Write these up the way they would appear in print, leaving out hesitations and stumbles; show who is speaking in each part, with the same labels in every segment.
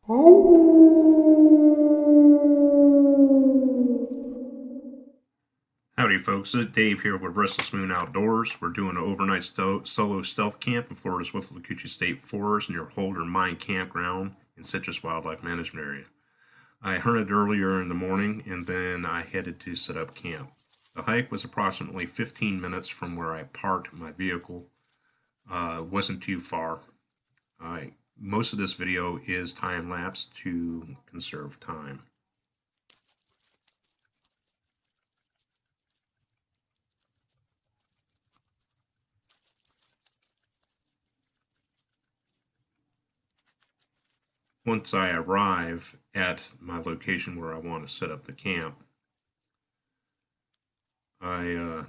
Speaker 1: Howdy folks, it's Dave here with Restless Moon Outdoors. We're doing an overnight solo stealth camp in Florida's Withlacoochee State Forest near Holder Mine Campground in Citrus Wildlife Management Area. I hunted earlier in the morning and then I headed to set up camp. The hike was approximately 15 minutes from where I parked my vehicle. Wasn't too far. Most of this video is time-lapse to conserve time. Once I arrive at my location where I want to set up the camp, I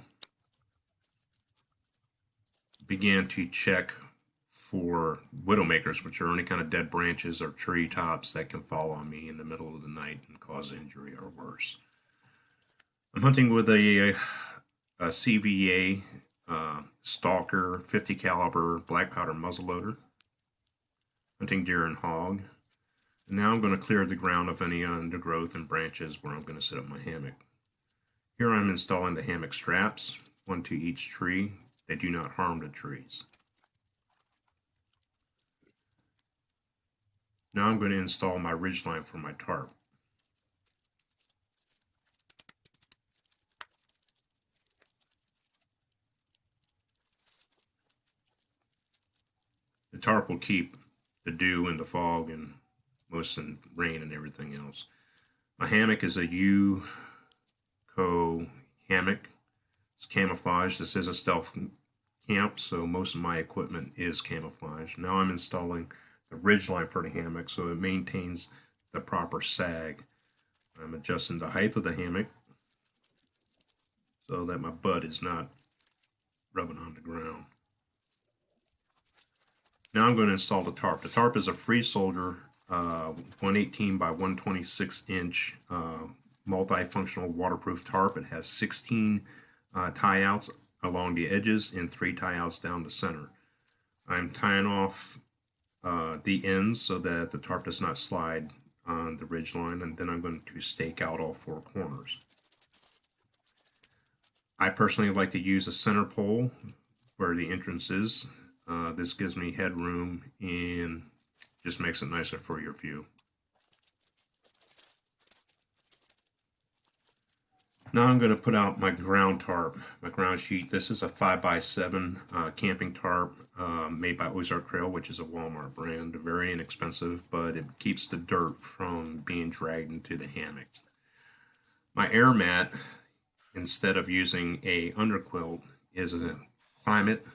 Speaker 1: began to check for widowmakers, which are any kind of dead branches or tree tops that can fall on me in the middle of the night and cause injury or worse. I'm hunting with a CVA Stalker 50 caliber black powder muzzleloader, hunting deer and hog. And now I'm going to clear the ground of any undergrowth and branches where I'm going to set up my hammock. Here I'm installing the hammock straps, one to each tree. They do not harm the trees. Now I'm going to install my ridgeline for my tarp. The tarp will keep the dew and the fog and most of the rain and everything else. My hammock is a UCO hammock. It's camouflage. This is a stealth camp, so most of my equipment is camouflage. Now I'm installing the ridgeline for the hammock so it maintains the proper sag. I'm adjusting the height of the hammock so that my butt is not rubbing on the ground. Now I'm going to install the tarp. The tarp is a Free Soldier 118 by 126 inch multifunctional waterproof tarp. It has 16 tie outs along the edges and 3 tie outs down the center. I'm tying off the ends so that the tarp does not slide on the ridge line, and then I'm going to stake out all 4 corners. I personally like to use a center pole where the entrance is. This gives me headroom and just makes it nicer for your view. Now I'm going to put out my ground tarp, my ground sheet. This is a 5x7 camping tarp made by Ozark Trail, which is a Walmart brand. Very inexpensive, but it keeps the dirt from being dragged into the hammock. My air mat, instead of using a underquilt, is a Climate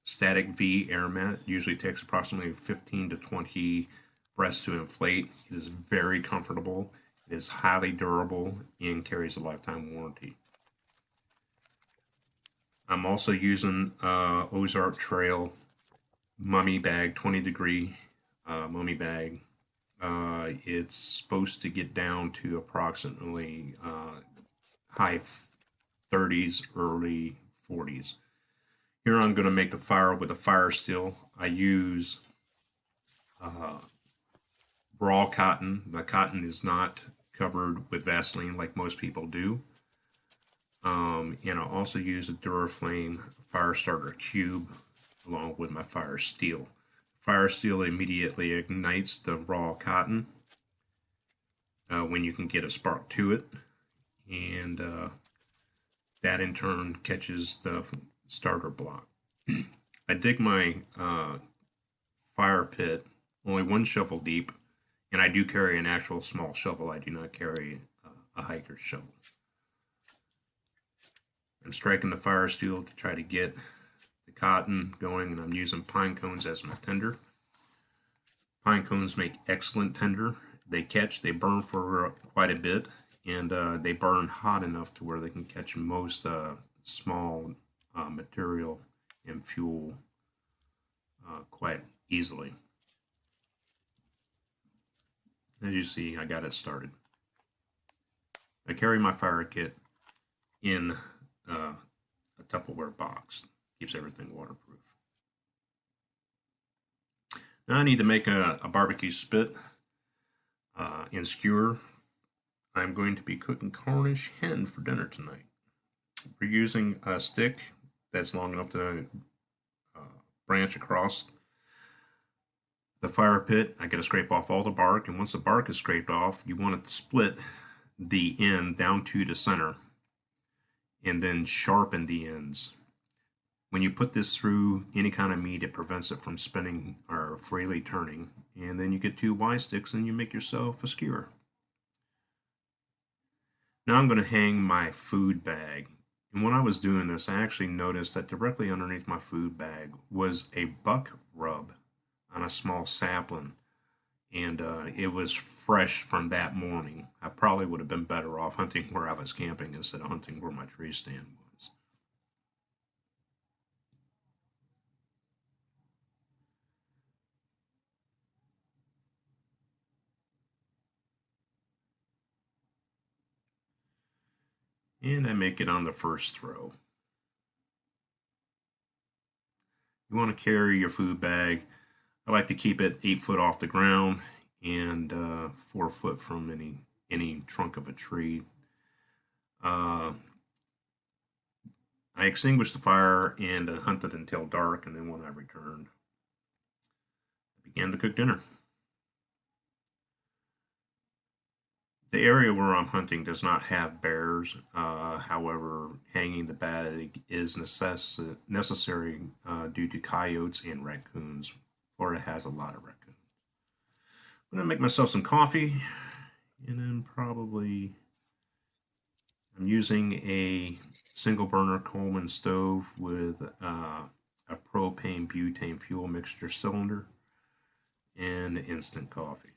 Speaker 1: Static V air mat. Usually takes approximately 15 to 20 breaths to inflate. It is very comfortable. It is highly durable and carries a lifetime warranty. I'm also using Ozark Trail mummy bag, 20 degree mummy bag. It's supposed to get down to approximately high 30s, early 40s. Here I'm going to make the fire with a fire steel. I use raw cotton. The cotton is not covered with Vaseline like most people do. And I also use a Duraflame fire starter cube along with my fire steel. Fire steel immediately ignites the raw cotton when you can get a spark to it, and that in turn catches the starter block. I dig my fire pit only 1 shovel deep, and I do carry an actual small shovel. I do not carry a hiker's shovel. I'm striking the fire steel to try to get the cotton going, and I'm using pine cones as my tinder. Pine cones make excellent tinder. They catch, they burn for quite a bit, and they burn hot enough to where they can catch most small material and fuel quite easily. As you see, I got it started. I carry my fire kit in a Tupperware box. Keeps everything waterproof. Now I need to make a barbecue spit. In skewer, I'm going to be cooking Cornish hen for dinner tonight. We're using a stick that's long enough to branch across the fire pit. I got to scrape off all the bark, and once the bark is scraped off, you want to split the end down to the center and then sharpen the ends. When you put this through any kind of meat, it prevents it from spinning or freely turning, and then you get 2 Y sticks and you make yourself a skewer. Now I'm going to hang my food bag. And when I was doing this, I actually noticed that directly underneath my food bag was a buck rub on a small sapling. And it was fresh from that morning. I probably would have been better off hunting where I was camping instead of hunting where my tree stand was. And I make it on the first throw. You want to carry your food bag. I like to keep it 8 foot off the ground and 4 foot from any trunk of a tree. I extinguished the fire and hunted until dark, and then when I returned, I began to cook dinner. The area where I'm hunting does not have bears. However, hanging the bag is necessary due to coyotes and raccoons. Florida has a lot of raccoons. I'm going to make myself some coffee, and then probably I'm using a single burner Coleman stove with a propane butane fuel mixture cylinder and instant coffee.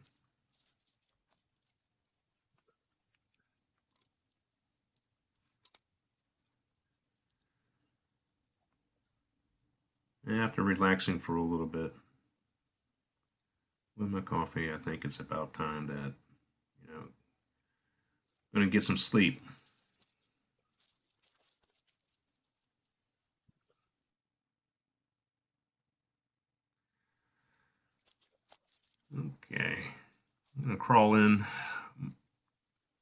Speaker 1: After relaxing for a little bit with my coffee, I think it's about time that, I'm going to get some sleep. Okay, I'm going to crawl in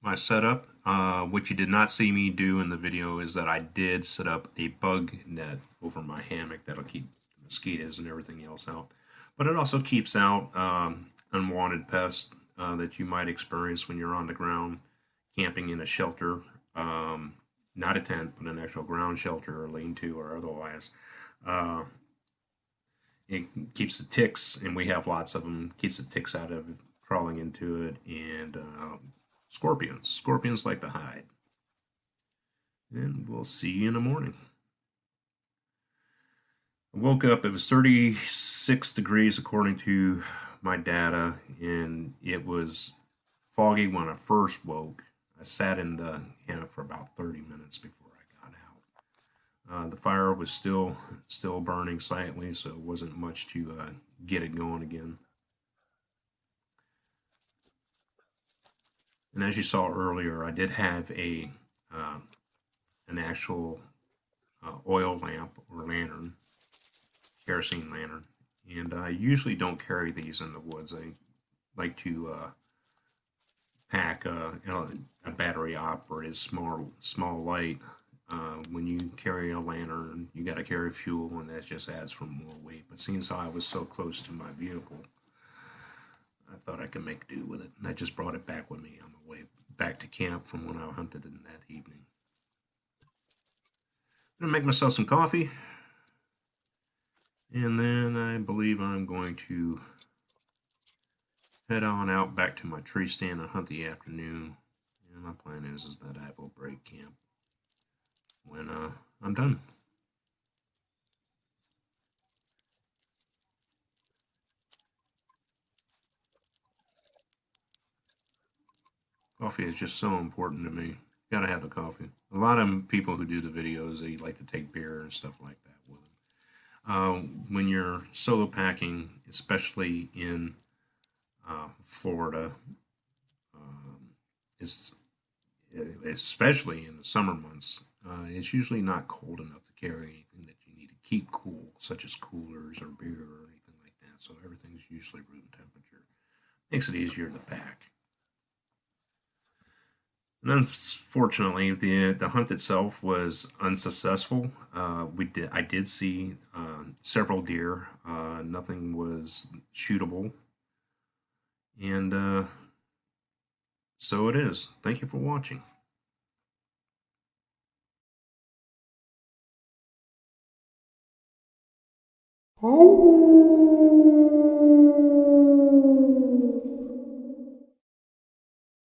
Speaker 1: my setup. What you did not see me do in the video is that I did set up a bug net over my hammock that'll keep the mosquitoes and everything else out. But it also keeps out unwanted pests that you might experience when you're on the ground camping in a shelter, not a tent, but an actual ground shelter or lean-to or otherwise. It keeps the ticks, and we have lots of them, keeps the ticks out of crawling into it, and scorpions. Scorpions like to hide. And we'll see you in the morning. I woke up, it was 36 degrees according to my data, and it was foggy when I first woke. I sat in the hammock for about 30 minutes before I got out. The fire was still burning slightly, so it wasn't much to get it going again. And as you saw earlier, I did have an actual oil lamp or lantern, kerosene lantern, and I usually don't carry these in the woods. I like to pack a battery operated small light. When you carry a lantern, you got to carry fuel, and that just adds for more weight. But since I was so close to my vehicle, I thought I could make do with it. And I just brought it back with me on the way back to camp from when I hunted in that evening. I'm going to make myself some coffee. And then I believe I'm going to head on out back to my tree stand and hunt the afternoon. And my plan is that I will break camp when I'm done. Coffee is just so important to me. Gotta have the coffee. A lot of people who do the videos, they like to take beer and stuff like that with them. When you're solo packing, especially in Florida, especially in the summer months, it's usually not cold enough to carry anything that you need to keep cool, such as coolers or beer or anything like that. So everything's usually room temperature. Makes it easier to pack. And unfortunately, the hunt itself was unsuccessful. I did see several deer. Nothing was shootable, and so it is. Thank you for watching.